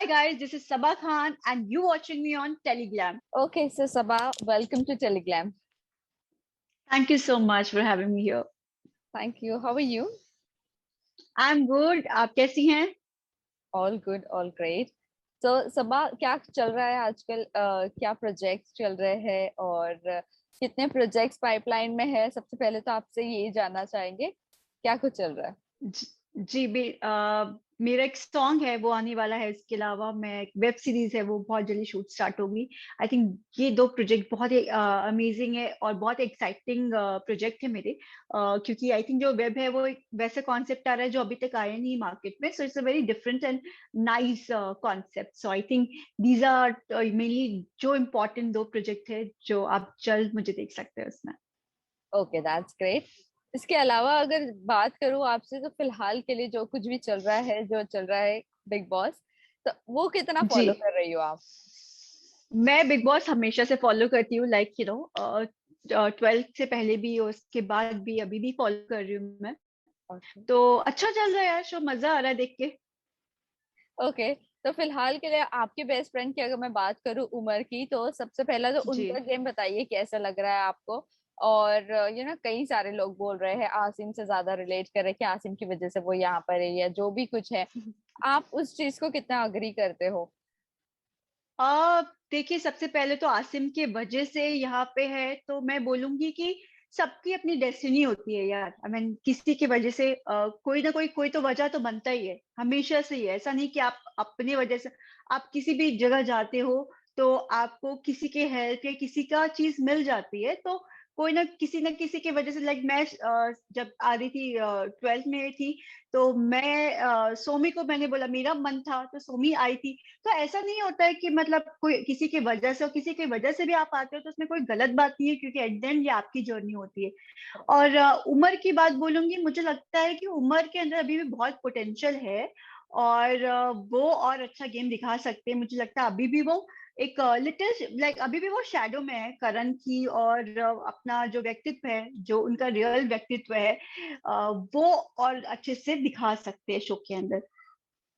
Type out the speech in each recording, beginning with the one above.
guys, this is Sabah Khan and you watching me on Teleglam. Okay, so Sabah, welcome to Teleglam. Thank you so much for having me here. Thank you. How are you? I'm good. आप कैसी हैं? All good, all great. So Sabah, क्या चल रहा है आजकल? क्या projects चल रहे हैं और कितने प्रोजेक्ट्स पाइपलाइन में है? सबसे पहले तो आपसे यही जानना चाहेंगे, क्या कुछ चल रहा है? मेरा एक सॉन्ग है वो आने वाला है। इसके अलावा मैं एक वेब सीरीज है वो बहुत जल्दी शूट स्टार्ट होगी। आई थिंक ये दो प्रोजेक्ट बहुत ही अमेजिंग है और बहुत एक्साइटिंग प्रोजेक्ट है मेरे, क्योंकि आई थिंक जो वेब है वो एक वैसा कॉन्सेप्ट आ रहा है जो अभी तक आया नहीं मार्केट में। So it's a very different and nice concept. So I think these are mainly जो इम्पोर्टेंट दो प्रोजेक्ट है जो आप जल्द मुझे देख सकते हैं उसमें। Okay, that's great. इसके अलावा अगर बात करूं आपसे तो फिलहाल के लिए जो कुछ भी चल रहा है, जो चल रहा है बिग बॉस, तो वो कितना जी, फॉलो कर रही हो आप? मैं बिग बॉस हमेशा से फॉलो करती हूँ। लाइक 12th से पहले भी और उसके बाद भी अभी भी फॉलो कर रही हूँ मैं। ओके। तो अच्छा चल रहा है यार, शो मजा आ रहा है देख के। ओके, तो फिलहाल के लिए आपके बेस्ट फ्रेंड की अगर मैं बात करूं उमर की, तो सबसे पहला तो जी। उनका गेम बताइए कैसा लग रहा है आपको। और कई सारे लोग बोल रहे हैं आसिम से ज्यादा रिलेट कर रहे हैं कि आसिम की वजह से वो यहाँ पर है या जो भी कुछ है। आप उस चीज को कितना अग्री करते हो? आ देखिए, सबसे पहले तो आसिम के वजह से यहाँ पे है तो मैं बोलूंगी कि सबकी अपनी डेस्टिनी होती है यार। आई मीन किसी की वजह से कोई ना कोई तो वजह तो बनता ही है, हमेशा से ही है। ऐसा नहीं कि आप अपनी वजह से आप किसी भी जगह जाते हो तो आपको किसी के हेल्प या किसी का चीज मिल जाती है। तो कोई ना किसी की वजह से। लाइक मैं जब आ रही थी 12th में थी तो मैं सोमी को मैंने बोला, मेरा मन था तो सोमी आई थी। तो ऐसा नहीं होता है कि मतलब कोई किसी की वजह से और किसी की वजह से भी आप आते हो तो उसमें कोई गलत बात नहीं है, क्योंकि एट द एंड ये आपकी जर्नी होती है। और उमर की बात बोलूंगी, मुझे लगता है कि उमर के अंदर अभी भी बहुत पोटेंशियल है और वो और अच्छा गेम दिखा सकते हैं। मुझे लगता है अभी भी वो एक लिटिल लाइक अभी भी वो शैडो में है करण की। और अपना जो व्यक्तित्व है, जो उनका रियल व्यक्तित्व है, वो और अच्छे से दिखा सकते हैं शो के अंदर।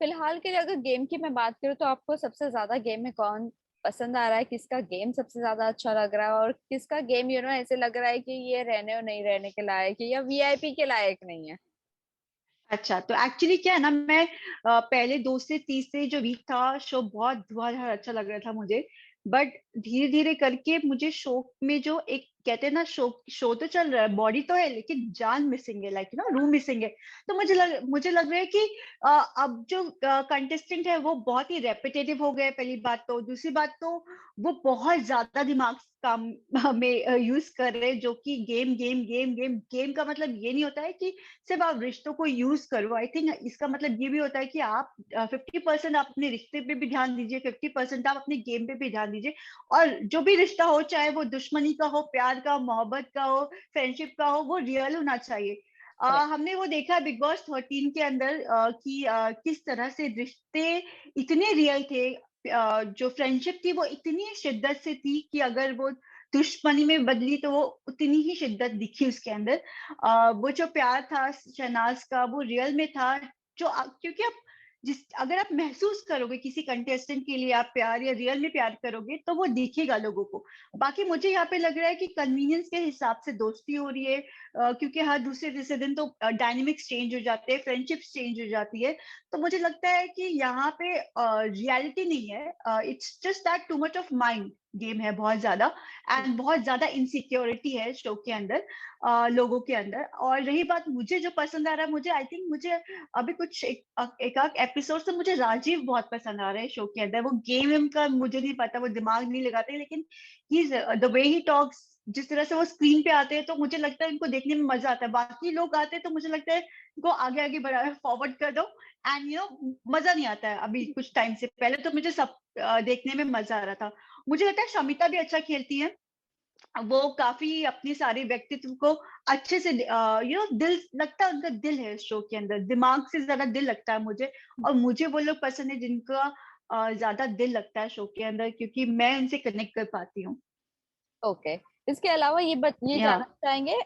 फिलहाल के लिए अगर गेम की मैं बात करूँ तो आपको सबसे ज्यादा गेम में कौन पसंद आ रहा है? किसका गेम सबसे ज्यादा अच्छा लग रहा है और किसका गेम ऐसे लग रहा है कि ये रहने और नहीं रहने के लायक है या वीआईपी के लायक नहीं है? अच्छा, तो एक्चुअली क्या है ना, मैं पहले 2 से 3 से जो वीक था शो बहुत बहुत अच्छा लग रहा था मुझे। बट धीरे धीरे करके मुझे शो में जो एक कहते हैं ना, शो शो तो चल रहा है, बॉडी तो है लेकिन जान मिसिंग है, लाइक रूह मिसिंग है। तो मुझे लग रहा है कि अब जो कंटेस्टेंट है वो बहुत ही रेपिटेटिव हो गए। पहली बात तो, दूसरी बात तो वो बहुत ज्यादा दिमाग काम में यूज कर रहे हैं, जो कि game game game game game का मतलब ये नहीं होता है कि सिर्फ आप रिश्तों को यूज करो। आई थिंक इसका मतलब ये भी होता है कि आप 50% आप अपने रिश्ते पे भी ध्यान दीजिए, 50% आप अपने गेम पे भी ध्यान दीजिए। और जो भी रिश्ता हो, चाहे वो दुश्मनी का हो, प्यार का, मोहब्बत का हो, फ्रेंडशिप का हो, वो रियल होना चाहिए। हमने वो देखा बिग बॉस 13 के अंदर कि किस तरह से रिश्ते इतने रियल थे। जो फ्रेंडशिप थी वो इतनी शिद्दत से थी कि अगर वो दुश्मनी में बदली तो वो उतनी ही शिद्दत दिखी उसके अंदर। वो जो प्यार था शहनाज का, वो रियल में था। क्योंकि आप अगर आप महसूस करोगे किसी कंटेस्टेंट के लिए आप प्यार या रियल में प्यार करोगे तो वो दिखेगा लोगों को। बाकी मुझे यहाँ पे लग रहा है कि कन्वीनियंस के हिसाब से दोस्ती हो रही है, क्योंकि हर दूसरे तीसरे दिन तो डायनेमिक्स चेंज हो जाते हैं, फ्रेंडशिप्स चेंज हो जाती है। तो मुझे लगता है कि यहाँ पे रियलिटी नहीं है, it's just that too much of mind game है बहुत ज्यादा। एंड बहुत ज्यादा इनसिक्योरिटी है शो के अंदर, लोगों के अंदर। और रही बात मुझे जो पसंद आ रहा है, मुझे आई थिंक मुझे अभी कुछ एक आध एपिसोड से मुझे राजीव बहुत पसंद आ रहा है शो के अंदर। वो गेम का मुझे नहीं पता, वो दिमाग नहीं लगाते, लेकिन ही द वे ही टॉक्स, जिस तरह से वो स्क्रीन पे आते हैं तो मुझे लगता है इनको देखने में मजा आता है। बाकी लोग आते हैं तो मुझे लगता है इनको आगे आगे बढ़ा फॉरवर्ड कर दो एंड मजा नहीं आता है। अभी कुछ टाइम से पहले तो मुझे सब देखने में मजा आ रहा था। मुझे लगता है शमिता भी अच्छा खेलती है। वो काफी अपनी सारी व्यक्तित्व को अच्छे से दिल लगता है, उनका दिल है शो के अंदर, दिमाग से ज्यादा दिल लगता है मुझे। और मुझे वो लोग पसंद है जिनका ज्यादा दिल लगता है शो के अंदर, क्योंकि मैं उनसे कनेक्ट कर पाती हूँ। ओके। इसके अलावा ये या जानना चाहेंगे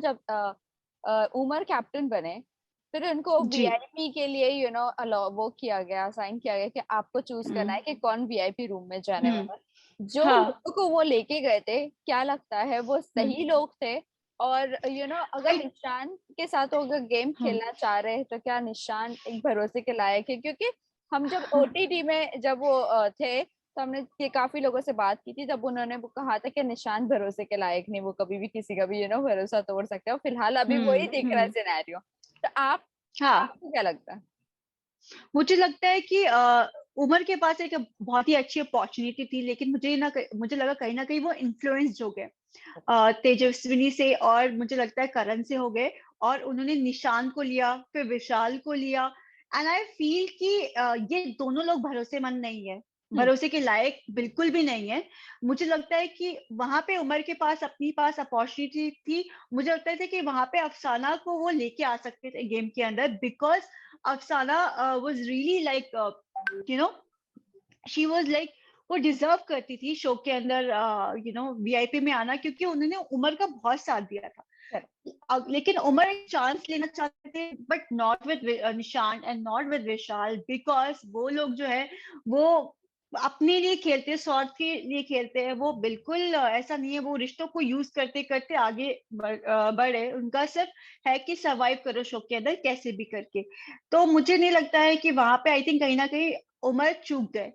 जब उमर कैप्टन बने फिर उनको जी। वीआईपी के लिए अलाउ वो किया गया, असाइन किया गया कि आपको चूज करना हुँ, है कि कौन वीआईपी रूम में जाने हुँ, वाला है। जो हाँ, लोगों को वो लेके गए थे, क्या लगता है वो हुँ, सही लोग थे? और अगर आई निशान के साथ वो अगर गेम हुँ, खेलना चाह रहे हैं तो क्या निशान एक भरोसे के लायक है? क्योंकि हम जब हाँ, ओटीटी में जब वो थे, तो हमने ये काफी लोगों से बात की थी, जब उन्होंने वो कहा था कि निशान भरोसे के लायक नहीं, वो कभी भी किसी का भी भरोसा तोड़ सकते हो। फिलहाल अभी वही हुँ, दिख रहा है हुँ, सिनेरियो। तो हाँ। आपको क्या लगता है? मुझे लगता है कि उमर के पास एक बहुत ही अच्छी अपॉर्चुनिटी थी, लेकिन मुझे लगा कहीं ना कहीं वो इन्फ्लुएंस्ड हो गए तेजस्विनी से, और मुझे लगता है करण से हो गए, और उन्होंने निशान को लिया, फिर विशाल को लिया। एंड आई फील कि ये दोनों लोग भरोसेमंद नहीं है, हम्म। भरोसे के लायक बिल्कुल भी नहीं है। मुझे लगता है कि वहां पे उमर के पास अपनी पास अपॉर्चुनिटी थी। मुझे लगता है कि वहां पे अफसाना को वो लेके आ सकते थे गेम के अंदर, बिकॉज अफसाना was really like you know she was like वो डिजर्व करती थी शो के अंदर वीआईपी में आना, क्योंकि उन्होंने उमर का बहुत साथ दिया था। Correct. लेकिन उमर एक चांस लेना चाहते थे, बट नॉट विद निशान and not with Vishal, because वो लोग जो है वो अपने लिए खेलते हैं, स्वार्थ के लिए खेलते हैं। वो बिल्कुल ऐसा नहीं है, वो रिश्तों को यूज करते करते आगे बढ़े। उनका सिर्फ है कि सरवाइव करो शो के अंदर कैसे भी करके। तो मुझे नहीं लगता है कि वहां पे आई थिंक कहीं ना कहीं उमर चूक गए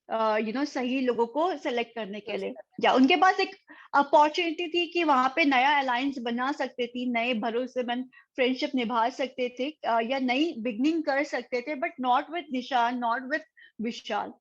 सही लोगों को सेलेक्ट करने के Choose लिए। करने या उनके पास एक अपॉर्चुनिटी थी कि वहां पे नया अलायंस बना सकते थे, नए भरोसेमंद फ्रेंडशिप निभा सकते थे, या नई बिगनिंग कर सकते थे, बट नॉट विद निशान, नॉट विद विशाल।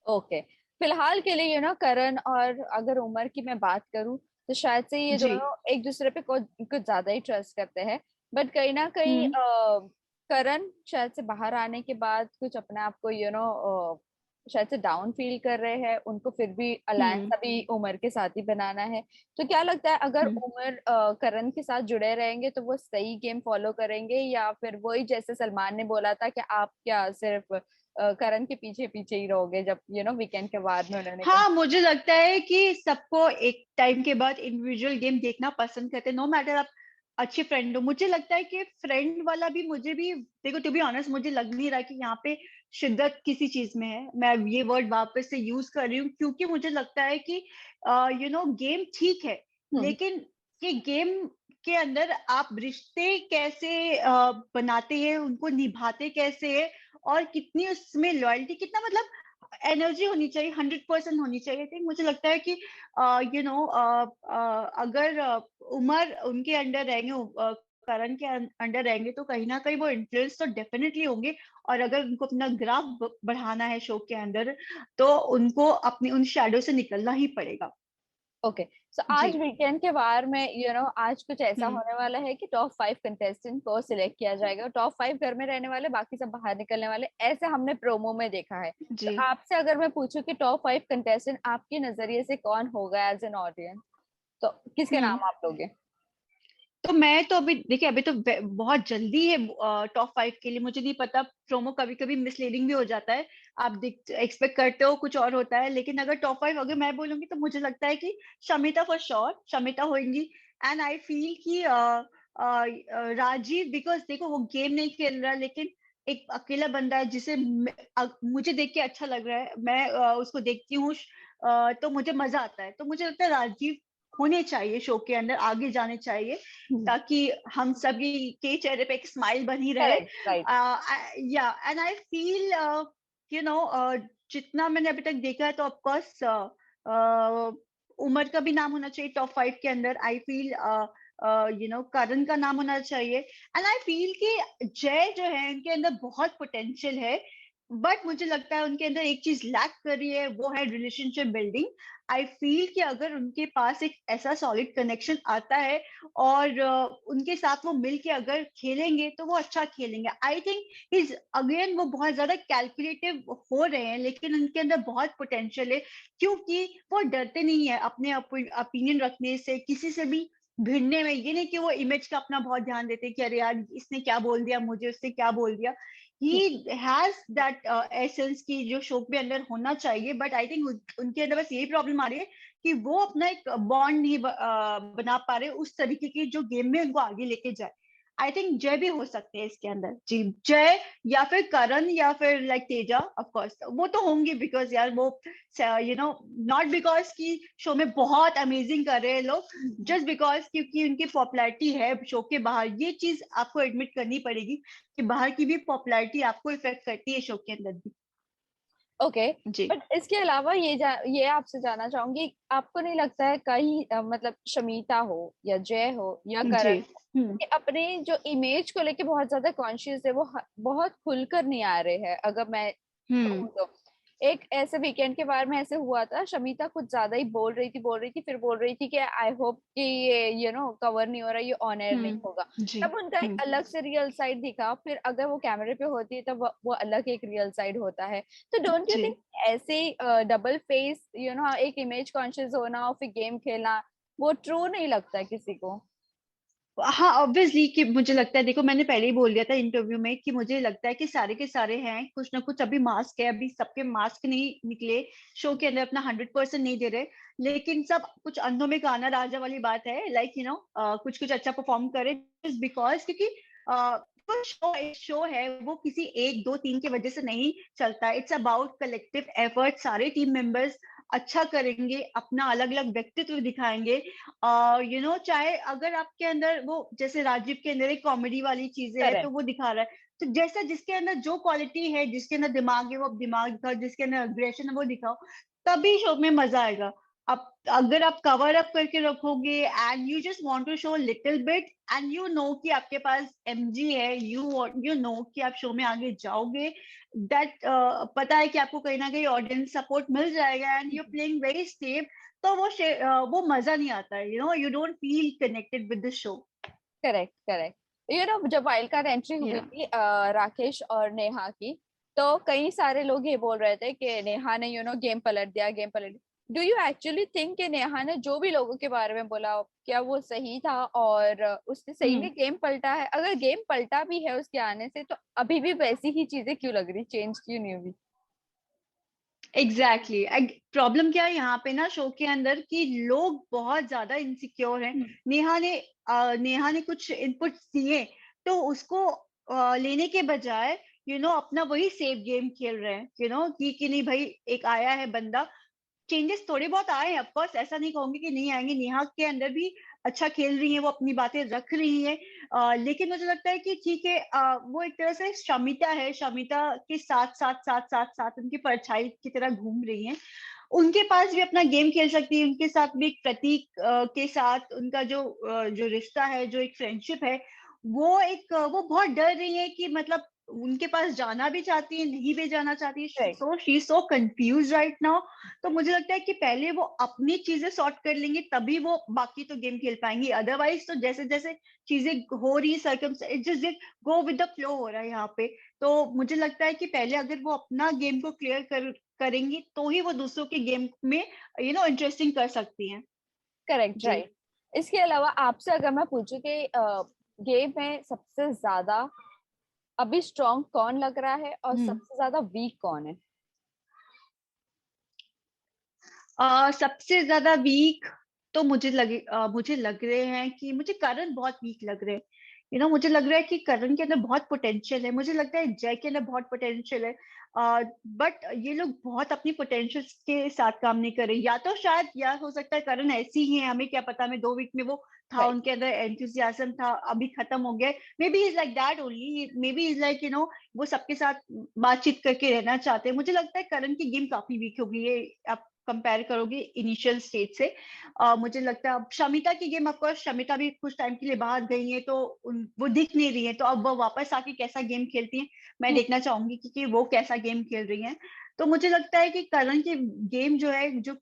ओके। फिलहाल के लिए करण और अगर उमर की मैं बात करूं, तो शायद से ये जी। दोनों एक दूसरे पे कुछ ज्यादा ही ट्रस्ट करते हैं। बट कहीं ना कहीं हम्म, करण शायद से बाहर आने के बाद कुछ अपने आप को शायद से डाउन फील कर रहे हैं। उनको फिर भी अलायंस हम्म, अभी उमर के साथ ही बनाना है। तो क्या लगता है, अगर हम्म। उमर करण के साथ जुड़े रहेंगे तो वो सही गेम फॉलो करेंगे, या फिर वही जैसे सलमान ने बोला था कि आप क्या सिर्फ करण के पीछे पीछे ही रहोगे, जब वीकेंड के बाद में उन्होंने कहा। हाँ, मुझे लगता है कि सबको एक टाइम के बाद इंडिविजुअल गेम देखना पसंद करते हैं, नो मैटर आप अच्छे फ्रेंड हो। मुझे लगता है कि फ्रेंड वाला भी, मुझे भी देखो, टू बी ऑनेस्ट मुझे लग नहीं रहा कि यहाँ पे शिद्दत किसी चीज में है। मैं ये वर्ड वापस से यूज कर रही हूँ, क्योंकि मुझे लगता है कि गेम ठीक है, हम्म। लेकिन ये गेम के अंदर आप रिश्ते कैसे बनाते हैं, उनको निभाते कैसे है, और कितनी उसमें लॉयल्टी, कितना मतलब एनर्जी होनी चाहिए, 100% होनी चाहिए थी। मुझे लगता है कि अगर उमर उनके अंडर रहेंगे, करण के अंडर रहेंगे, तो कहीं ना कहीं वो इन्फ्लुएंस तो डेफिनेटली होंगे। और अगर उनको अपना ग्राफ बढ़ाना है शो के अंदर, तो उनको अपनी उन शैडो से निकलना ही पड़ेगा। ओके। सो जी। आज वीकेंड के बार में आज कुछ ऐसा हम्म। होने वाला है कि टॉप 5 कंटेस्टेंट को सिलेक्ट किया जाएगा। टॉप 5 घर में रहने वाले, बाकी सब बाहर निकलने वाले, ऐसे हमने प्रोमो में देखा है। तो जी। आपसे अगर मैं पूछूं कि टॉप 5 कंटेस्टेंट आपके नजरिए से कौन होगा एज एन ऑडियंस, तो किसके हम्म। नाम आप लोगे? तो मैं तो अभी देखिए, अभी तो बहुत जल्दी है टॉप 5 के लिए। मुझे नहीं पता, प्रोमो कभी कभी मिसलीडिंग भी हो जाता है। आप एक्सपेक्ट करते हो कुछ और होता है, लेकिन अगर टॉप 5 अगर मैं बोलूंगी, तो मुझे लगता है कि शमिता फॉर श्योर, शमिता होंगी। एंड आई फील कि राजीव, बिकॉज देखो वो गेम नहीं खेल रहा, लेकिन एक अकेला बंदा है जिसे मुझे देख के अच्छा लग रहा है। मैं उसको देखती हूँ, तो मुझे मजा आता है। तो मुझे लगता है राजीव होने चाहिए शो के अंदर, आगे जाने चाहिए, ताकि हम सभी के चेहरे पे एक स्माइल बनी रहे। Correct, right. या and I feel you know जितना मैंने अभी तक देखा है, तो ऑफकोर्स उमर का भी नाम होना चाहिए टॉप 5 के अंदर। आई फील करण का नाम होना चाहिए। एंड आई फील कि जय जो है, उनके अंदर बहुत पोटेंशियल है, बट मुझे लगता है उनके अंदर एक चीज लैक कर रही है, वो है रिलेशनशिप बिल्डिंग। आई फील कि अगर उनके पास एक ऐसा सॉलिड कनेक्शन आता है, और उनके साथ वो मिल के अगर खेलेंगे, तो वो अच्छा खेलेंगे। आई थिंक इज अगेन वो बहुत ज्यादा कैलकुलेटिव हो रहे हैं, लेकिन उनके अंदर बहुत पोटेंशियल है, क्योंकि वो डरते नहीं है अपने ओपिनियन रखने से, किसी से भी भिड़ने में। ये नहीं कि वो इमेज का अपना बहुत ध्यान देते हैं कि अरे यार इसने क्या बोल दिया मुझे, उसने क्या बोल दिया। ही हैज दैट एसेंस की जो शो के अंदर होना चाहिए, बट आई थिंक उनके अंदर बस यही प्रॉब्लम आ रही है कि वो अपना एक बॉन्ड नहीं बना पा रहे उस तरीके की, जो गेम में उनको आगे लेके जाए। आई थिंक जय भी हो सकते हैं इसके अंदर जी। जय या फिर करण या फिर लाइक तेजा, ऑफ कोर्स वो तो होंगे, बिकॉज यार वो नॉट बिकॉज कि शो में बहुत अमेजिंग कर रहे हैं लोग, जस्ट बिकॉज क्योंकि उनकी पॉपुलैरिटी है शो के बाहर। ये चीज आपको एडमिट करनी पड़ेगी कि बाहर की भी पॉपुलैरिटी आपको इफेक्ट करती है शो के अंदर भी। ओके। जी बट इसके अलावा ये आपसे जानना चाहूंगी, आपको नहीं लगता है कहीं मतलब शमीता हो या जय हो या जी। करण हो, हम्म। ये अपने जो इमेज को लेके बहुत ज्यादा कॉन्शियस है, वो बहुत खुलकर नहीं आ रहे हैं, अगर मैं हम्म। कहूँ तो। एक ऐसे वीकेंड के बारे में ऐसे हुआ था, शमीता कुछ ज्यादा ही बोल रही थी, फिर बोल रही थी कि आई होप कि ये कवर नहीं हो रहा, ये ऑन एयर नहीं होगा। जी। तब उनका एक हम्म। अलग से रियल साइड दिखा, फिर अगर वो कैमरे पे होती है तब वो अलग एक रियल साइड होता है। तो डोंट यू जी। थिंक ऐसे डबल फेस एक इमेज कॉन्शियस होना और फिर गेम खेलना, वो ट्रू नहीं लगता है किसी को? हाँ ऑब्वियसली, कि मुझे लगता है, देखो मैंने पहले ही बोल दिया था इंटरव्यू में कि मुझे लगता है कि सारे के सारे हैं कुछ ना कुछ, अभी मास्क है, अभी सबके मास्क नहीं निकले, शो के अंदर अपना 100% नहीं दे रहे, लेकिन सब कुछ अंधों में गाना राजा वाली बात है, लाइक कुछ कुछ अच्छा परफॉर्म करे जस्ट बिकॉज, क्योंकि वो शो है वो किसी एक दो तीन की वजह से नहीं चलता। इट्स अबाउट कलेक्टिव एफर्ट, सारे टीम मेंबर्स अच्छा करेंगे, अपना अलग अलग व्यक्तित्व दिखाएंगे। चाहे अगर आपके अंदर वो, जैसे राजीव के अंदर एक कॉमेडी वाली चीजें है तो करेक्ट। वो दिखा रहा है, तो जैसा जिसके अंदर जो क्वालिटी है, जिसके अंदर दिमाग है वो दिमाग दिखाओ, जिसके अंदर अग्रेशन है वो दिखाओ, तभी शो में मजा आएगा। अब अगर आप कवर अप करके रखोगे and you just want to show little bit, and कि आपके पास एमजी है, यू नो कि आप शो में आगे जाओगे, दैट पता है कि आपको कहीं ना कहीं ऑडियंस सपोर्ट मिल जाएगा, and you playing very safe, तो वो मजा नहीं आता है, you don't feel connected with the show. Correct, correct. जब वाइल्ड कार्ड एंट्री हुई या थी राकेश और नेहा की, तो कई सारे लोग ये बोल रहे थे कि नेहा ने गेम पलट दिया, गेम पलट दिया। डू यू एक्चुअली थिंक कि नेहा ने जो भी लोगों के बारे में बोला, क्या वो सही था और उसने सही में गेम पलटा है? अगर गेम पलटा भी है उसके आने से, तो अभी भी वैसी ही चीजें क्यों लग रही, चेंज क्यों नहीं हुई? एग्जैक्टली प्रॉब्लम क्या है यहाँ पे ना शो के अंदर, कि लोग बहुत ज्यादा इनसिक्योर हैं। हम्म। नेहा ने कुछ इनपुट दिए, तो उसको लेने के बजाय अपना वही सेफ गेम खेल रहे हैं, कि नहीं भाई, एक आया है बंदा, चेंजेस थोड़े बहुत आए हैं ऑफकोर्स, ऐसा नहीं कहूंगी कि नहीं आएंगे, नेहा के अंदर भी अच्छा खेल रही है, वो अपनी बातें रख रही है, लेकिन मुझे लगता है कि ठीक है, वो एक तरह से शमिता है, शमिता के साथ साथ साथ साथ साथ उनकी परछाई की तरह घूम रही है, उनके पास भी अपना गेम खेल सकती है, उनके साथ भी एक प्रतीक के साथ उनका जो रिश्ता है, जो एक फ्रेंडशिप है, वो बहुत डर रही है कि मतलब उनके पास जाना भी चाहती है, नहीं भी जाना चाहती, right. So she so confuse right now. तो मुझे लगता है कि पहले वो अपनी चीजें सॉर्ट कर लेंगे, तभी वो बाकी तो गेम खेल पाएंगी, अदरवाइज तो जैसे जैसे चीजें हो रही, just go with the flow हो रहा है यहाँ पे। तो मुझे लगता है कि पहले अगर वो अपना गेम को क्लियर करेंगी, तो ही वो दूसरों के गेम में इंटरेस्टिंग कर सकती हैं। करेक्ट, जी। राइट। इसके अलावा आपसे अगर मैं पूछूं कि गेम में सबसे ज्यादा अभी स्ट्रांग कौन लग रहा है और हम्म। सबसे ज्यादा वीक कौन है? सबसे ज्यादा वीक तो मुझे लग रहे हैं कि मुझे करण बहुत वीक लग रहे हैं। मुझे लग रहा है कि करण के अंदर बहुत पोटेंशियल है, मुझे लगता है जय के अंदर बहुत पोटेंशियल है, बट ये लोग बहुत अपनी पोटेंशियल के साथ काम नहीं कर रहे, या तो शायद, या हो सकता है करण ऐसी ही है, हमें क्या पता, हमें 2 वीक में वो था, राइट। उनके अंदर एंथुसियाज्म था, अभी खत्म हो गया। May be is like that only, may be is like वो सबके साथ बातचीत करके रहना चाहते हैं। मुझे लगता है करण की गेम काफी वीक हो गई है, आप कंपेयर करोगे इनिशियल स्टेज से। मुझे लगता है अब शमिता की गेम, ऑफकोर्स शमिता भी कुछ टाइम के लिए बाहर गई है, तो वो दिख नहीं रही है, तो अब वो वापस आके कैसा गेम खेलती हैं, मैं देखना चाहूंगी कि वो कैसा गेम खेल रही हैं। तो मुझे लगता है कि करण की गेम जो है, जो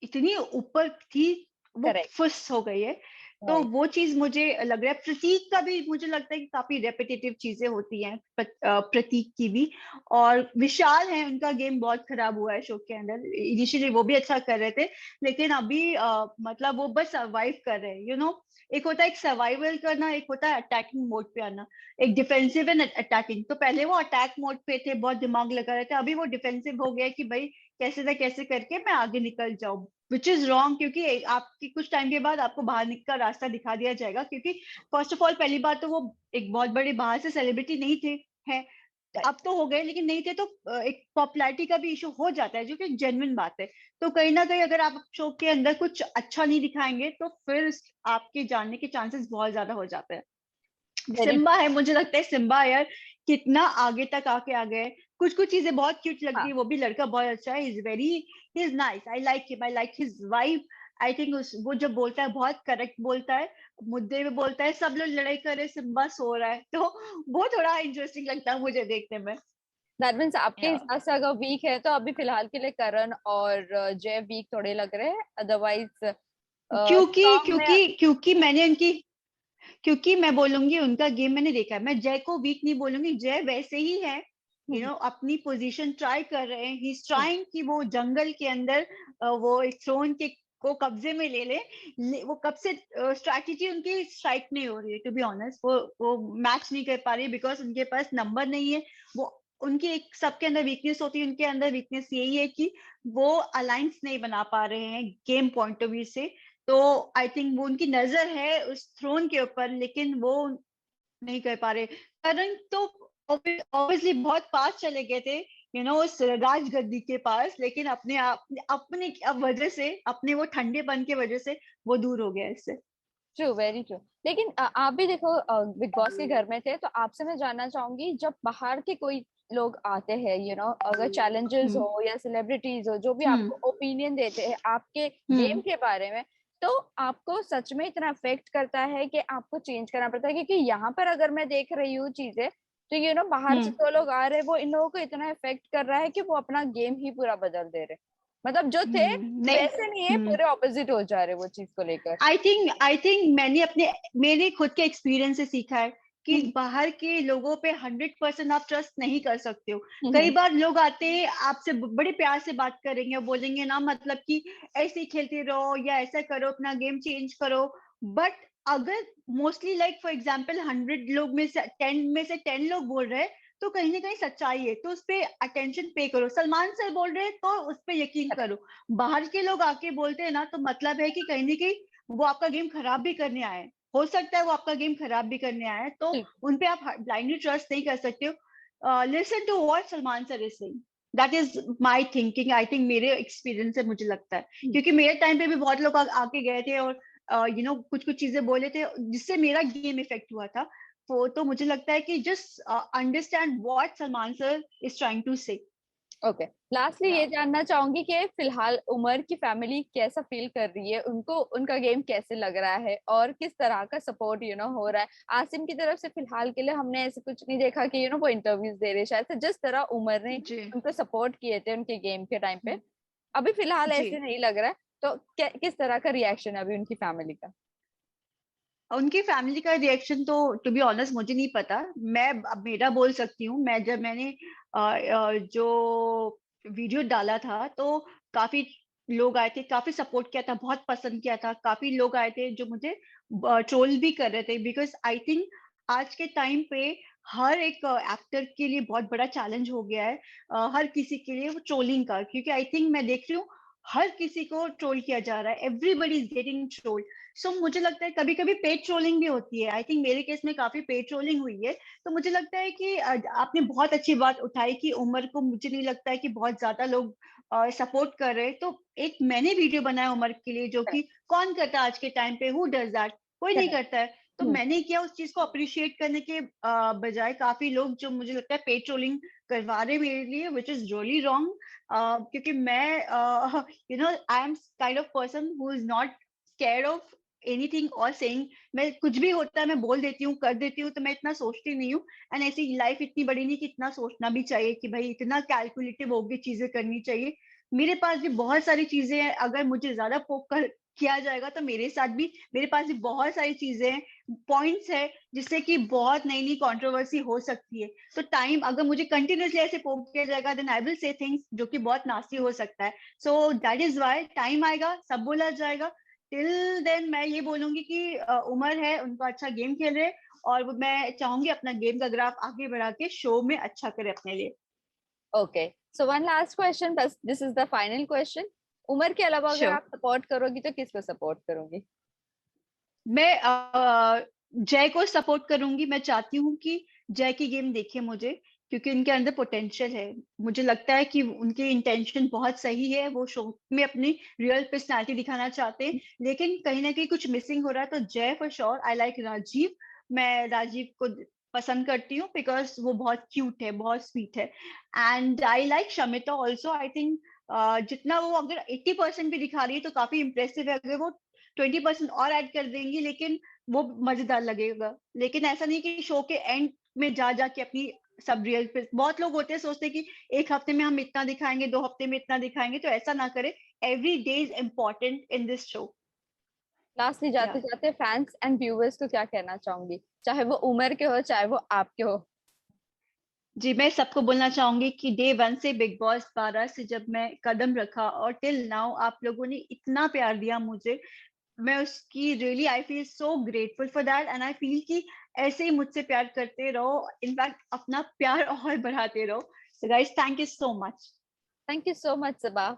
इतनी ऊपर थी, वो करेक्ट। फुस हो गई है। तो राइट। वो चीज मुझे लग रहा है, प्रतीक का भी मुझे लगता है कि काफी रेपिटेटिव चीजें होती हैं, प्रतीक की भी। और विशाल है, उनका गेम बहुत खराब हुआ है शो के अंदर, इनिशियली वो भी अच्छा कर रहे थे, लेकिन अभी मतलब वो बस सर्वाइव कर रहे हैं, एक होता है एक सर्वाइवल करना, एक होता है अटैकिंग मोड पे आना, एक डिफेंसिव एंड अटैकिंग। तो पहले वो अटैक मोड पे थे, बहुत दिमाग लगा रहे थे, अभी वो डिफेंसिव हो गया कि भाई कैसे ना कैसे करके मैं आगे निकल जाऊं। विच इज रॉन्ग, क्योंकि आपकी कुछ टाइम के बाद आपको बाहर का रास्ता दिखा दिया जाएगा, क्योंकि फर्स्ट ऑफ ऑल पहली बात तो वो एक बहुत बड़े बाहर से सेलिब्रिटी नहीं थे, हैं। अब तो हो गए, लेकिन नहीं थे तो एक पॉपुलैरिटी का भी इशू हो जाता है, जो कि जेन्युइन बात है। तो कहीं ना कहीं अगर आप शो के अंदर कुछ अच्छा नहीं दिखाएंगे तो फिर आपके जानने के चांसेस बहुत ज्यादा हो जाते हैं। वेरी सिम्बा है, मुझे लगता है सिम्बा यार कितना आगे तक आके आ गए। कुछ कुछ चीजें बहुत क्यूट लगती हाँ, है, वो भी लड़का बहुत अच्छा है, is very, he is nice, I like him, I like his wife. I think उस वो जब बोलता है बहुत करेक्ट बोलता है, मुद्दे में बोलता है, सब लोग लड़ाई कर रहे, सिम्बा सो रहा है, तो वो थोड़ा इंटरेस्टिंग लगता है मुझे देखने में। दैट मीन्स आपके या हिसाब से अगर वीक है तो अभी फिलहाल के लिए करण और जय वीक थोड़े लग रहे हैं, अदरवाइज क्योंकि टॉम में। क्योंकि क्योंकि मैंने उनकी, क्योंकि मैं बोलूंगी उनका गेम मैंने देखा है, मैं जय को वीक नहीं बोलूंगी, जय वैसे ही है, हम्म, अपनी पोजीशन ट्राई कर रहे हैं, ही इज हम्म, ट्राइंग कि वो जंगल के अंदर वो एक थ्रोन के को कब्जे में ले ले, वो कब से स्ट्रैटेजी उनकी स्ट्राइक नहीं हो रही है, टू बी ऑनेस्ट, वो मैच नहीं कर पा रही, बिकॉज उनके पास नंबर नहीं है। वो उनकी एक सबके अंदर वीकनेस होती है, उनके अंदर वीकनेस यही है कि वो अलायंस नहीं बना पा रहे हैं गेम पॉइंट ऑफ व्यू से। तो आई थिंक वो उनकी नजर है उस थ्रोन के ऊपर, लेकिन वो नहीं कर पा रहे। करण तो ऑब्वियसली बहुत पास चले गए थे, उस राजगद्दी के पास, लेकिन अपने आप अपने वजह से, अपने वो ठंडेपन की वजह से वो दूर हो गया इससे। True, very true. लेकिन आप भी देखो बिग बॉस के घर में थे, तो आपसे मैं जानना चाहूंगी, जब बाहर के कोई लोग आते हैं, अगर चैलेंजर्स हम्म हो या सेलिब्रिटीज हो, जो भी हम्म आपको ओपिनियन देते हैं आपके गेम हम्म के बारे में, तो आपको सच में इतना अफेक्ट करता है कि आपको चेंज करना पड़ता है? क्योंकि यहाँ पर अगर मैं देख रही हूँ चीजें, तो बाहर से हम्म जो लोग आ रहे हैं वो इन लोगों को इतना इफेक्ट कर रहा है कि वो अपना गेम ही पूरा बदल दे रहे हैं। मतलब जो थे नहीं। वैसे नहीं है, पूरे ऑपोजिट हो जा रहे वो चीज को लेकर। आई थिंक मैंने अपने मेरे खुद के एक्सपीरियंस से सीखा है कि हम्म, बाहर के लोगों पे 100% आप ट्रस्ट नहीं कर सकते हो। कई हम्म, बार लोग आते हैं आपसे बड़े प्यार से बात करेंगे और बोलेंगे ना, मतलब कि ऐसे ही खेलते रहो या ऐसा करो, अपना गेम चेंज करो। बट अगर मोस्टली लाइक फॉर एग्जांपल 100 लोग में से 10 लोग बोल रहे हैं, तो कहीं ना कहीं सच्चाई है, तो उस पर अटेंशन पे करो। सलमान सर बोल रहे हैं तो उस पर यकीन correct, करो। बाहर के लोग आके बोलते हैं ना, तो मतलब है कि कहीं ना कहीं वो आपका गेम खराब भी करने आए हैं। हो सकता है वो आपका गेम खराब भी करने आए हैं, तो ठीक। उनपे आप ब्लाइंडली ट्रस्ट नहीं कर सकते हो। Listen to what Salman sir is saying, that is my thinking. I think मेरे एक्सपीरियंस से मुझे लगता है, हम्म, क्योंकि मेरे टाइम पे भी बहुत लोग आके गए थे और कुछ कुछ चीजें बोले थे जिससे मेरा गेम इफेक्ट हुआ था। तो मुझे लगता है कि just understand what Salman sir is trying to say. Okay. Lastly ये जानना चाहूंगी कि फिलहाल उमर की फैमिली कैसा फील कर रही है, उनको उनका गेम कैसे लग रहा है और किस तरह का सपोर्ट हो रहा है? आसिम की तरफ से फिलहाल के लिए हमने ऐसे कुछ नहीं देखा कि वो इंटरव्यूज दे रहे, शायद से जिस तरह उमर ने जी उनको सपोर्ट किए थे उनके गेम के टाइम पे, अभी फिलहाल जी। ऐसे नहीं लग रहा है। तो किस तरह का रिएक्शन है अभी उनकी फैमिली का? उनकी फैमिली का रिएक्शन तो टू बी ऑनेस्ट मुझे नहीं पता। मैं अब मेरा बोल सकती हूँ, मैंने जो वीडियो डाला था तो काफी लोग आए थे, काफी सपोर्ट किया था, बहुत पसंद किया था, काफी लोग आए थे जो मुझे ट्रोल भी कर रहे थे, बिकॉज आई थिंक आज के टाइम पे हर एक एक्टर के लिए बहुत बड़ा चैलेंज हो गया है, हर किसी के लिए वो ट्रोलिंग का, क्योंकि आई थिंक मैं देख रही हूँ हर किसी को ट्रोल किया जा रहा है, एवरीबडी इज गेटिंग ट्रोल्ड। सो मुझे लगता है कभी कभी पेड ट्रोलिंग भी होती है, आई थिंक मेरे केस में काफी पेड ट्रोलिंग हुई है। तो मुझे लगता है कि आपने बहुत अच्छी बात उठाई कि उमर को मुझे नहीं लगता है कि बहुत ज्यादा लोग सपोर्ट कर रहे हैं। तो एक मैंने वीडियो बनाया उमर के लिए, जो कि कौन करता है आज के टाइम पे, हु डज दैट, कोई नहीं करेक्ट। करता है। तो मैंने किया, उस चीज को अप्रिशिएट करने के बजाय काफी लोग जो मुझे लगता है पेड ट्रोलिंग करवा रहे मेरे लिए, विच इज रियली रॉन्ग। क्योंकि मैं I am kind of person who is not scared of anything और सेइंग। मैं कुछ भी होता है मैं बोल देती हूँ, कर देती हूँ, तो मैं इतना सोचती नहीं हूँ। एंड ऐसी लाइफ इतनी बड़ी नहीं कि इतना सोचना भी चाहिए कि भाई इतना कैलकुलेटिव होकर चीजें करनी चाहिए। मेरे पास भी बहुत सारी चीजें हैं, अगर मुझे ज्यादा फोकस किया जाएगा तो मेरे साथ भी, मेरे पास भी बहुत सारी चीजें हैं, पॉइंट्स है, जिससे कि बहुत नई नई कंट्रोवर्सी हो सकती है। तो टाइम अगर मुझे कंटिन्यूसली ऐसे पोक किया जाएगा, then I will say things जो कि बहुत नास्ती हो सकता है। So that is why time आएगा, सब बोला जाएगा। टिल देन मैं ये बोलूंगी कि उमर है, उनको अच्छा गेम खेल रहे, और मैं चाहूंगी अपना गेम का ग्राफ आगे बढ़ा के शो में अच्छा करे अपने लिए। Okay, so one last question, बस this is the final question. उमर के अलावा अगर श्योर। आप सपोर्ट करोगी तो किस पे सपोर्ट करोगी? मैं जय को सपोर्ट करूंगी। मैं चाहती हूँ कि जय की गेम देखे मुझे, क्योंकि उनके अंदर पोटेंशियल है। मुझे लगता है कि उनके इंटेंशन बहुत सही है, वो शो में अपनी रियल पर्सनालिटी दिखाना चाहते हैं, लेकिन कहीं ना कहीं कुछ मिसिंग हो रहा है। तो Jai for sure. I like Rajiv. मैं राजीव को पसंद करती हूँ बिकॉज वो बहुत क्यूट है, बहुत स्वीट है। And I like Shamita also. I think जितना वो अगर 80% भी दिखा रही है तो काफी इम्प्रेसिव है। अगर वो 20% और ऐड कर देंगी लेकिन वो मजेदार लगेगा। लेकिन ऐसा नहीं कि शो के एंड में जा जाके अपनी सब रियल पे, बहुत लोग होते हैं सोचते हैं कि एक हफ्ते में हम इतना दिखाएंगे, 2 हफ्ते में इतना दिखाएंगे, तो ऐसा ना करे। Every day is important in this show. Lastly जाते या जाते फैंस एंड व्यूअर्स को क्या कहना चाहूंगी, चाहे वो उमर के हो चाहे वो आपके हो? जी, मैं सबको बोलना चाहूंगी कि डे 1 से बिग बॉस 12 से जब मैं कदम रखा और टिल नाउ आप लोगों ने इतना प्यार दिया मुझे, मैं उसकी really I feel so grateful for that. And I feel कि ऐसे ही मुझसे प्यार करते रहो, इनफैक्ट अपना प्यार और बढ़ाते रहो। Guys, thank you so much. Thank you so much Saba.